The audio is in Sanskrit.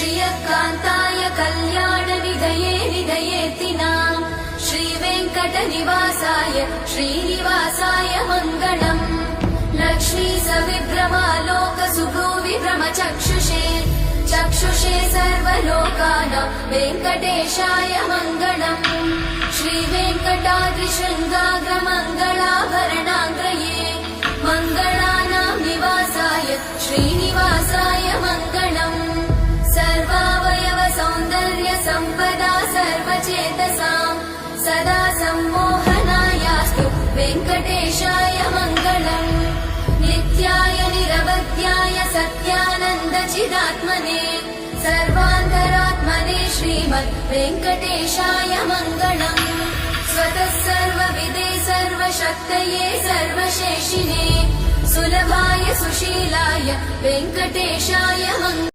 श्रियकान्ताय कल्याणनिधये निधयेतिनाम् श्रीवेङ्कटनिवासाय श्रीनिवासाय मङ्गलम् लक्ष्मी सविभ्रमालोकसुभ्रूविभ्रमचक्षुषे चक्षुषे सर्वलोकानां वेङ्कटेशाय मङ्गलम् श्रीवेङ्कटाद्रिशृङ्गाग्रमङ्गलाभरणाङ्ग्रये मङ्गलानां निवासाय श्रीनिवासाय मङ्गलम् सर्वावयव सौन्दर्य सम्पदा सर्वचेतसां सदा सम्मोहनायास्तु वेङ्कटेशाय मङ्गलम् नित्याय निरवध्याय सत्यानन्दचिदात्मने सर्वान्तरात्मने श्रीमद् वेङ्कटेशाय मङ्गलम् स्वतः सर्वविदे सर्वशक्तये सर्वशेषिने सुलभाय सुशीलाय वेङ्कटेशाय मङ्गलम्।